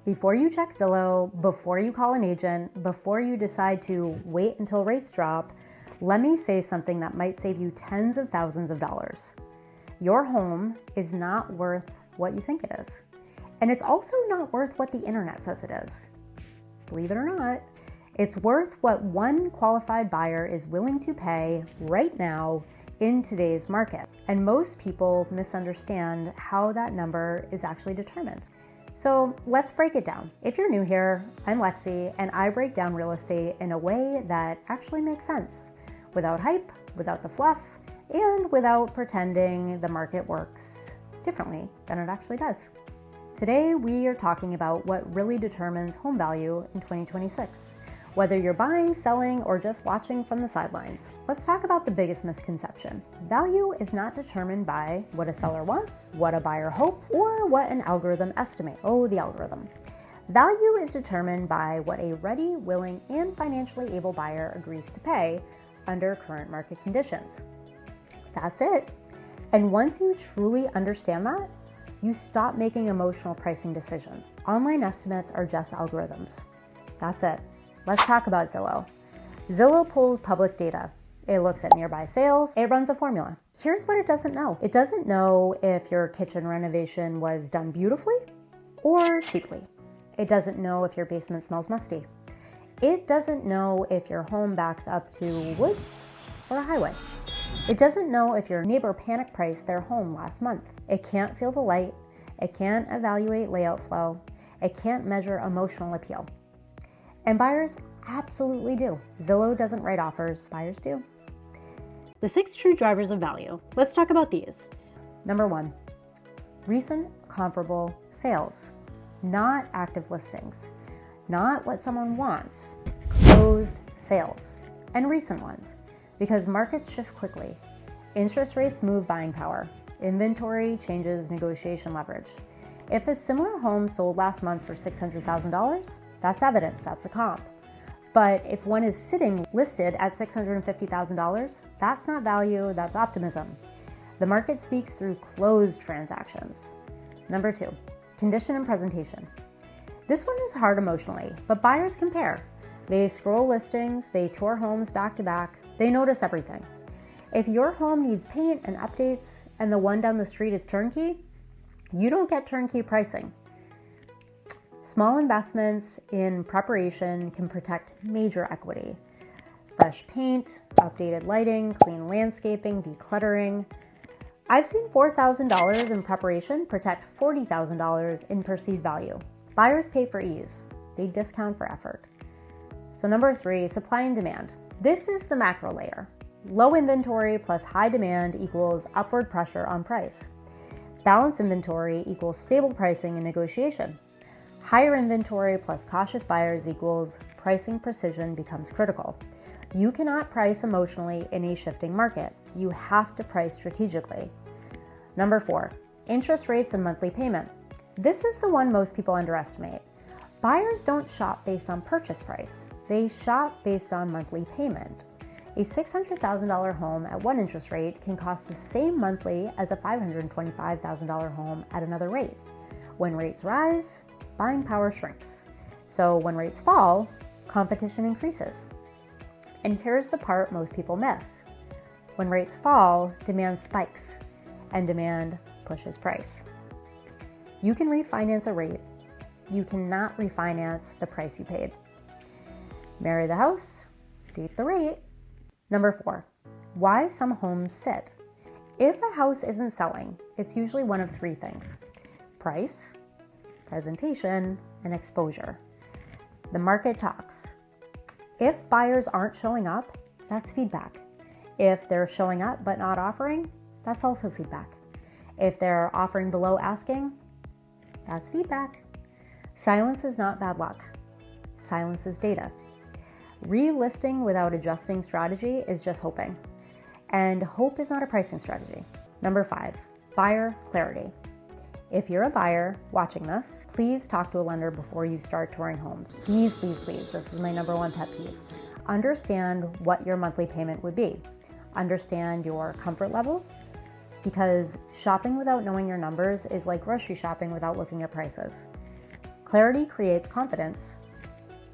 Before you check Zillow, before you call an agent, before you decide to wait until rates drop, let me say something that might save you tens of thousands of dollars. Your home is not worth what you think it is. And it's also not worth what the internet says it is. Believe it or not, it's worth what one qualified buyer is willing to pay right now in today's market. And most people misunderstand how that number is actually determined. So let's break it down. If you're new here, I'm Lexi, and I break down real estate in a way that actually makes sense, without hype, without the fluff, and without pretending the market works differently than it actually does. Today, we are talking about what really determines home value in 2026. Whether you're buying, selling, or just watching from the sidelines, let's talk about the biggest misconception. Value is not determined by what a seller wants, what a buyer hopes, or what an algorithm estimates. Oh, the algorithm. Value is determined by what a ready, willing, and financially able buyer agrees to pay under current market conditions. That's it. And once you truly understand that, you stop making emotional pricing decisions. Online estimates are just algorithms. That's it. Let's talk about Zillow. Zillow pulls public data. It looks at nearby sales. It runs a formula. Here's what it doesn't know. It doesn't know if your kitchen renovation was done beautifully or cheaply. It doesn't know if your basement smells musty. It doesn't know if your home backs up to woods or a highway. It doesn't know if your neighbor panic priced their home last month. It can't feel the light. It can't evaluate layout flow. It can't measure emotional appeal. And buyers absolutely do. Zillow doesn't write offers, buyers do. The 6 true drivers of value. Let's talk about these. Number 1, recent comparable sales, not active listings, not what someone wants, closed sales, and recent ones, because markets shift quickly. Interest rates move buying power. Inventory changes negotiation leverage. If a similar home sold last month for $600,000, that's evidence, that's a comp. But if one is sitting listed at $650,000, that's not value, that's optimism. The market speaks through closed transactions. Number 2, condition and presentation. This one is hard emotionally, but buyers compare. They scroll listings, they tour homes back to back, they notice everything. If your home needs paint and updates and the one down the street is turnkey, you don't get turnkey pricing. Small investments in preparation can protect major equity. Fresh paint, updated lighting, clean landscaping, decluttering. I've seen $4,000 in preparation protect $40,000 in perceived value. Buyers pay for ease. They discount for effort. So number 3, supply and demand. This is the macro layer. Low inventory plus high demand equals upward pressure on price. Balanced inventory equals stable pricing and negotiation. Higher inventory plus cautious buyers equals pricing precision becomes critical. You cannot price emotionally in a shifting market. You have to price strategically. Number 4, interest rates and monthly payment. This is the one most people underestimate. Buyers don't shop based on purchase price. They shop based on monthly payment. A $600,000 home at one interest rate can cost the same monthly as a $525,000 home at another rate. When rates rise, buying power shrinks. So when rates fall, competition increases. And here's the part most people miss. When rates fall, demand spikes, and demand pushes price. You can refinance a rate. You cannot refinance the price you paid. Marry the house, date the rate. Number 4, why some homes sit. If a house isn't selling, it's usually one of 3 things: price, presentation, and exposure. The market talks. If buyers aren't showing up, that's feedback. If they're showing up but not offering, that's also feedback. If they're offering below asking, that's feedback. Silence is not bad luck. Silence is data. Relisting without adjusting strategy is just hoping. And hope is not a pricing strategy. Number 5, buyer clarity. If you're a buyer watching this, please talk to a lender before you start touring homes. Please, please, please. This is my number 1 pet peeve. Understand what your monthly payment would be. Understand your comfort level, because shopping without knowing your numbers is like grocery shopping without looking at prices. Clarity creates confidence,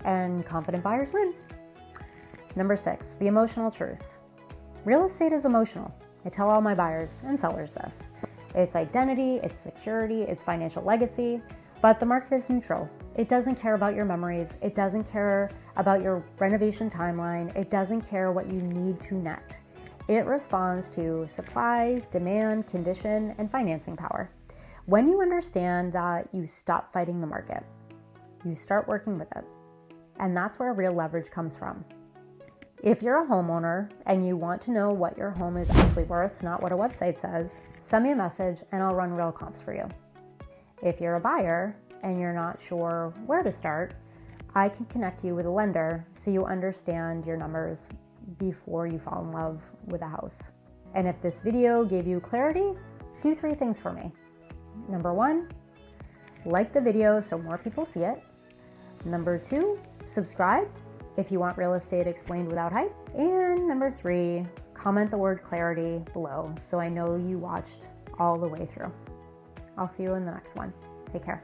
and confident buyers win. Number 6, the emotional truth. Real estate is emotional. I tell all my buyers and sellers this. It's identity, it's security, it's financial legacy, but the market is neutral. It doesn't care about your memories. It doesn't care about your renovation timeline. It doesn't care what you need to net. It responds to supply, demand, condition, and financing power. When you understand that, you stop fighting the market. You start working with it. And that's where real leverage comes from. If you're a homeowner and you want to know what your home is actually worth, not what a website says, send me a message and I'll run real comps for you. If you're a buyer and you're not sure where to start, I can connect you with a lender so you understand your numbers before you fall in love with a house. And if this video gave you clarity, do 3 things for me. Number 1, like the video so more people see it. Number 2, subscribe if you want real estate explained without hype. And number 3, comment the word clarity below so I know you watched all the way through. I'll see you in the next one. Take care.